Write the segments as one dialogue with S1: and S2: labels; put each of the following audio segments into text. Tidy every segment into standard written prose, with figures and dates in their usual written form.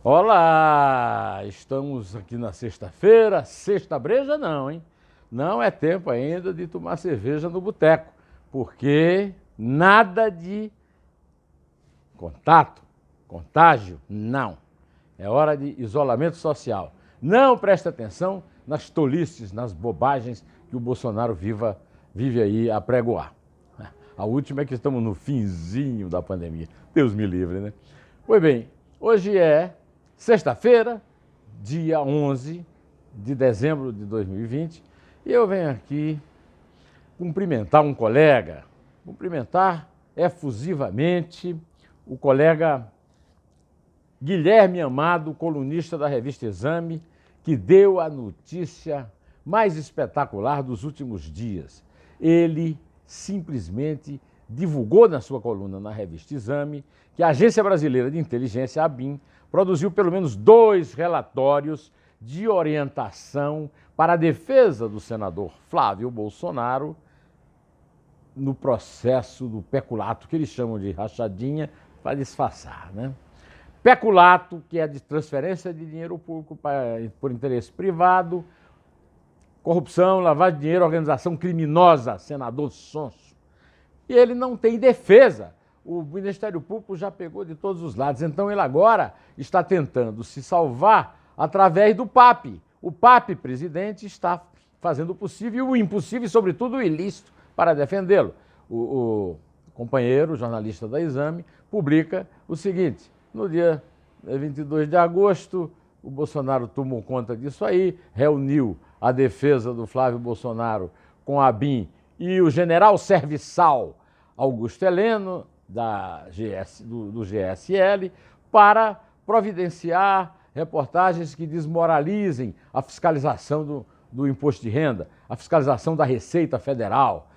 S1: Olá! Estamos aqui na sexta-feira. Sexta breja não, hein? Não é tempo ainda de tomar cerveja no boteco, porque nada de contato, contágio, não. É hora de isolamento social. Não preste atenção nas tolices, nas bobagens que o Bolsonaro vive aí a pregoar. A última é que estamos no finzinho da pandemia. Deus me livre, né? Pois bem, hoje é sexta-feira, dia 11 de dezembro de 2020, e eu venho aqui cumprimentar um colega, cumprimentar efusivamente o colega Guilherme Amado, colunista da revista Exame, que deu a notícia mais espetacular dos últimos dias. Ele simplesmente divulgou na sua coluna na revista Exame que a Agência Brasileira de Inteligência, a ABIN, produziu pelo menos 2 relatórios de orientação para a defesa do senador Flávio Bolsonaro no processo do peculato, que eles chamam de rachadinha, para disfarçar, né? Peculato, que é de transferência de dinheiro público por interesse privado, corrupção, lavagem de dinheiro, organização criminosa, senador sonso. E ele não tem defesa. O Ministério Público já pegou de todos os lados. Então ele agora está tentando se salvar através do PAP. O PAP, presidente, está fazendo o possível e o impossível, e sobretudo o ilícito, para defendê-lo. O companheiro, jornalista da Exame, publica o seguinte: no dia 22 de agosto, o Bolsonaro tomou conta disso aí, reuniu a defesa do Flávio Bolsonaro com a ABIN e o general serviçal Augusto Heleno, do GSL, para providenciar reportagens que desmoralizem a fiscalização do imposto de renda, a fiscalização da Receita Federal.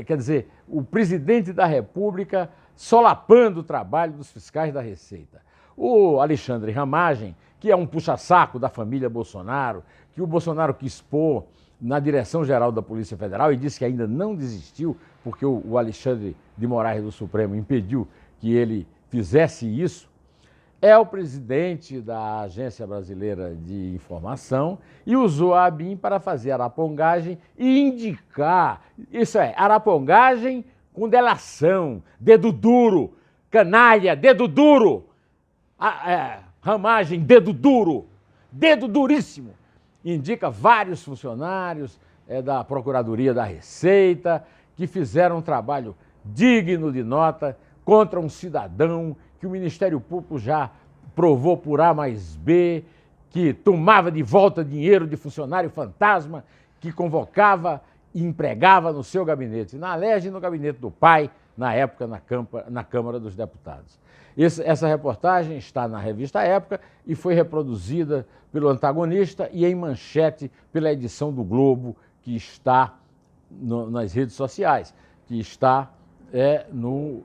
S1: Quer dizer, o presidente da República solapando o trabalho dos fiscais da Receita. O Alexandre Ramagem, que é um puxa-saco da família Bolsonaro, que o Bolsonaro quis pôr na Direção-Geral da Polícia Federal e disse que ainda não desistiu, porque o Alexandre de Moraes do Supremo impediu que ele fizesse isso, é o presidente da Agência Brasileira de Informação e usou a ABIN para fazer arapongagem e indicar, isso é, arapongagem com delação, dedo duro, canalha, dedo duro, Ramagem, dedo duro, dedo duríssimo. Indica vários funcionários da Procuradoria da Receita que fizeram um trabalho digno de nota contra um cidadão que o Ministério Público já provou por A mais B, que tomava de volta dinheiro de funcionário fantasma, que convocava e empregava no seu gabinete, na Alerj e no gabinete do pai, na época na Câmara dos Deputados. Essa reportagem está na revista Época e foi reproduzida pelo Antagonista e em manchete pela edição do Globo, que está nas redes sociais, que está no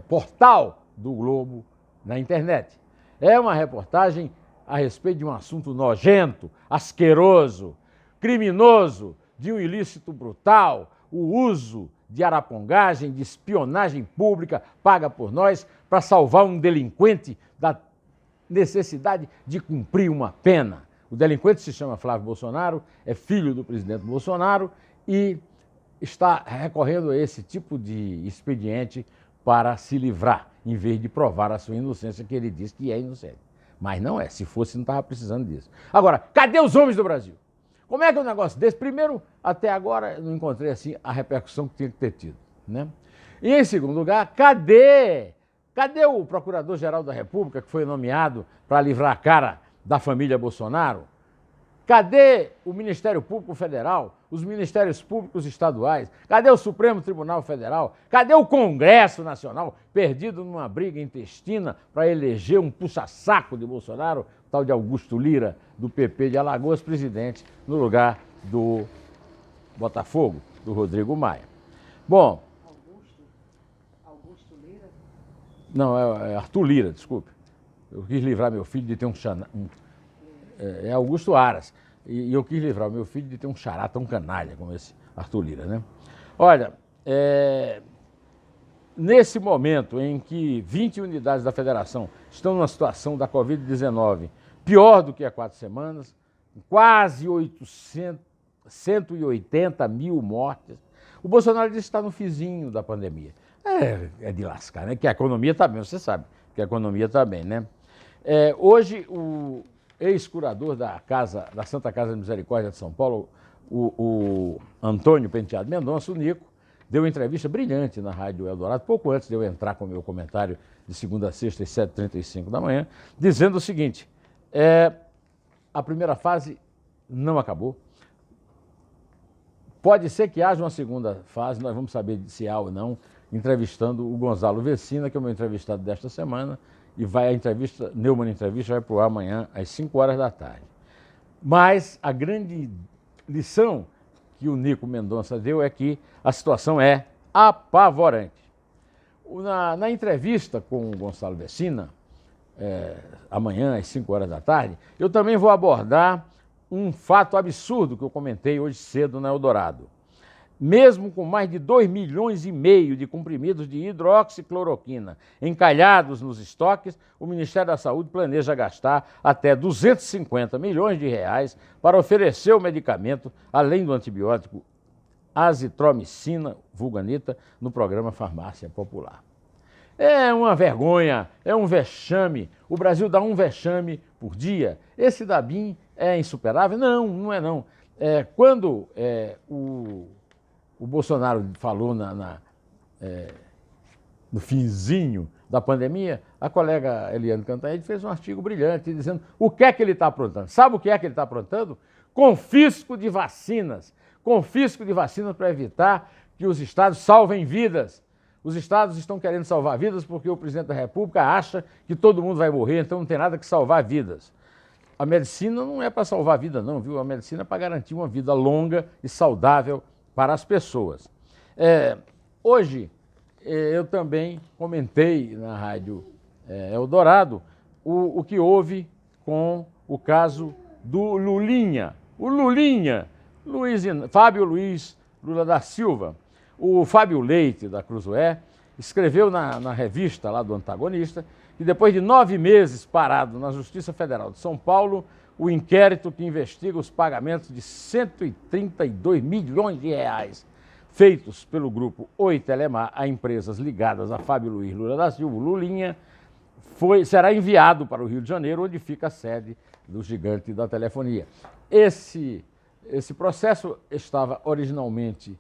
S1: portal do Globo na internet. É uma reportagem a respeito de um assunto nojento, asqueroso, criminoso, de um ilícito brutal, o uso de arapongagem, de espionagem pública paga por nós para salvar um delinquente da necessidade de cumprir uma pena. O delinquente se chama Flávio Bolsonaro, é filho do presidente Bolsonaro e está recorrendo a esse tipo de expediente para se livrar, em vez de provar a sua inocência, que ele diz que é inocente. Mas não é, se fosse não estava precisando disso. Agora, cadê os homens do Brasil? Como é que é um negócio desse? Primeiro, até agora, eu não encontrei assim a repercussão que tinha que ter tido, né? E em segundo lugar, cadê o Procurador-Geral da República, que foi nomeado para livrar a cara da família Bolsonaro? Cadê o Ministério Público Federal, os Ministérios Públicos Estaduais? Cadê o Supremo Tribunal Federal? Cadê o Congresso Nacional, perdido numa briga intestina para eleger um puxa-saco de Bolsonaro, tal de Augusto Lira, do PP de Alagoas, presidente, no lugar do Botafogo, do Rodrigo Maia? Bom...
S2: Augusto Lira?
S1: Não, é Arthur Lira, desculpe. Eu quis livrar meu filho de ter é Augusto Aras. E eu quis livrar o meu filho de ter um xará tão canalha como esse Arthur Lira, né? Olha, nesse momento em que 20 unidades da federação estão numa situação da Covid-19 pior do que há 4 semanas, quase 180 mil mortes, o Bolsonaro disse que está no fizinho da pandemia. É de lascar, né? Que a economia está bem, você sabe que a economia está bem, né? Hoje, o ex-curador da Santa Casa de Misericórdia de São Paulo, o Antônio Penteado Mendonça, o Nico, deu uma entrevista brilhante na Rádio Eldorado, pouco antes de eu entrar com o meu comentário de segunda a sexta, às 7h35 da manhã, dizendo o seguinte: a primeira fase não acabou. Pode ser que haja uma segunda fase, nós vamos saber se há ou não, entrevistando o Gonzalo Vecina, que é o meu entrevistado desta semana, e Neumann Entrevista vai para o ar amanhã às 5 horas da tarde. Mas a grande lição que o Nico Mendonça deu é que a situação é apavorante. Na entrevista com o Gonçalo Vecina, amanhã às 5 horas da tarde, eu também vou abordar um fato absurdo que eu comentei hoje cedo na Eldorado. Mesmo com mais de 2,5 milhões de comprimidos de hidroxicloroquina encalhados nos estoques, o Ministério da Saúde planeja gastar até 250 milhões de reais para oferecer o medicamento, além do antibiótico azitromicina, vulganita, no programa Farmácia Popular. É uma vergonha, é um vexame. O Brasil dá um vexame por dia. Esse da BIM é insuperável? Não, não é não. Quando o Bolsonaro falou no finzinho da pandemia, a colega Eliane Cantanhede fez um artigo brilhante dizendo o que é que ele está aprontando. Sabe o que é que ele está aprontando? Confisco de vacinas. Confisco de vacinas para evitar que os estados salvem vidas. Os estados estão querendo salvar vidas porque o presidente da República acha que todo mundo vai morrer, então não tem nada que salvar vidas. A medicina não é para salvar a vida não, viu? A medicina é para garantir uma vida longa e saudável para as pessoas. Hoje, eu também comentei na Rádio Eldorado o que houve com o caso do Lulinha. O Lulinha, Fábio Luiz Lula da Silva. O Fábio Leite, da Cruzoé, escreveu na revista lá do Antagonista que depois de 9 meses parado na Justiça Federal de São Paulo, o inquérito que investiga os pagamentos de 132 milhões de reais feitos pelo grupo Oi Telemar a empresas ligadas a Fábio Luiz Lula da Silva, Lulinha, será enviado para o Rio de Janeiro, onde fica a sede do gigante da telefonia. Esse processo estava originalmente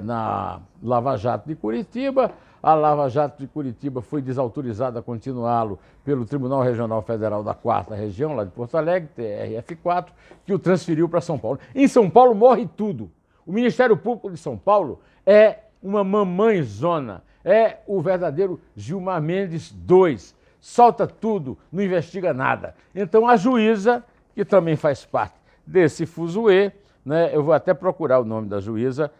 S1: na Lava Jato de Curitiba. A Lava Jato de Curitiba foi desautorizada a continuá-lo pelo Tribunal Regional Federal da 4ª Região, lá de Porto Alegre, TRF4, que o transferiu para São Paulo. Em São Paulo morre tudo. O Ministério Público de São Paulo é uma mamãezona, é o verdadeiro Gilmar Mendes II. Solta tudo, não investiga nada. Então a juíza, que também faz parte desse fuzuê, né, eu vou até procurar o nome da juíza,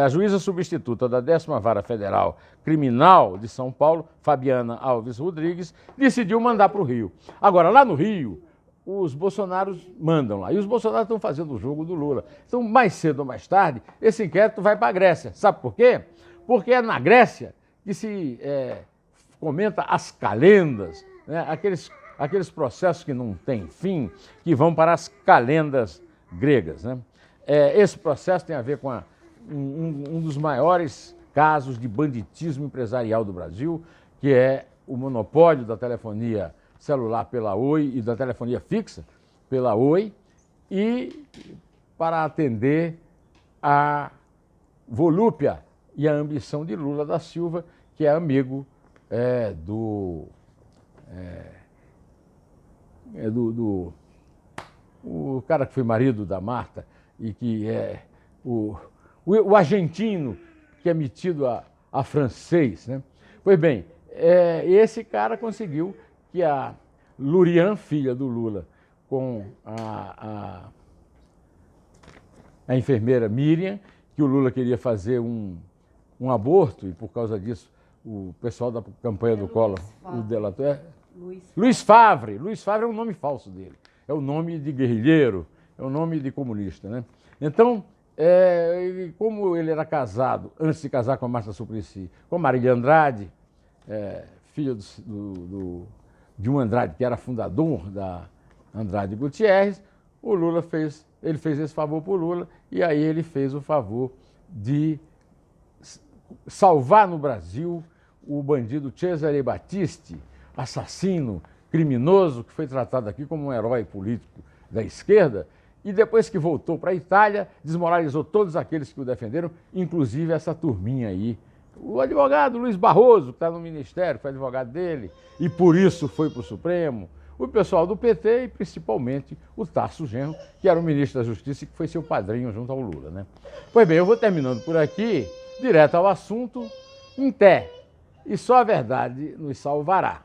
S1: a juíza substituta da 10ª Vara Federal Criminal de São Paulo, Fabiana Alves Rodrigues, decidiu mandar para o Rio. Agora, lá no Rio, os bolsonaros mandam lá. E os bolsonaros estão fazendo o jogo do Lula. Então, mais cedo ou mais tarde, esse inquérito vai para a Grécia. Sabe por quê? Porque é na Grécia que se comenta as calendas, né? Aqueles processos que não têm fim, que vão para as calendas gregas, né? Esse processo tem a ver com um dos maiores casos de banditismo empresarial do Brasil, que é o monopólio da telefonia celular pela Oi e da telefonia fixa pela Oi, e para atender a volúpia e a ambição de Lula da Silva, que é amigo o cara que foi marido da Marta e que é o argentino que é metido a francês, né? Pois bem, esse cara conseguiu que a Lurian, filha do Lula, com a enfermeira Miriam, que o Lula queria fazer um aborto, e por causa disso o pessoal da campanha do Collor, o delator, Luiz Favre. Luiz Favre é um nome falso dele, é o nome de guerrilheiro, é o nome de comunista, né? Então, Como ele era casado, antes de casar com a Marta Suplicy, com Marília Andrade, filha de um Andrade que era fundador da Andrade Gutierrez, o Lula fez esse favor para o Lula, e aí ele fez o favor de salvar no Brasil o bandido Cesare Battisti, assassino, criminoso, que foi tratado aqui como um herói político da esquerda, e depois que voltou para a Itália, desmoralizou todos aqueles que o defenderam, inclusive essa turminha aí. O advogado Luiz Barroso, que está no Ministério, foi advogado dele, e por isso foi para o Supremo. O pessoal do PT e principalmente o Tarso Genro, que era o ministro da Justiça e que foi seu padrinho junto ao Lula, né? Pois bem, eu vou terminando por aqui, direto ao assunto, em pé. E só a verdade nos salvará.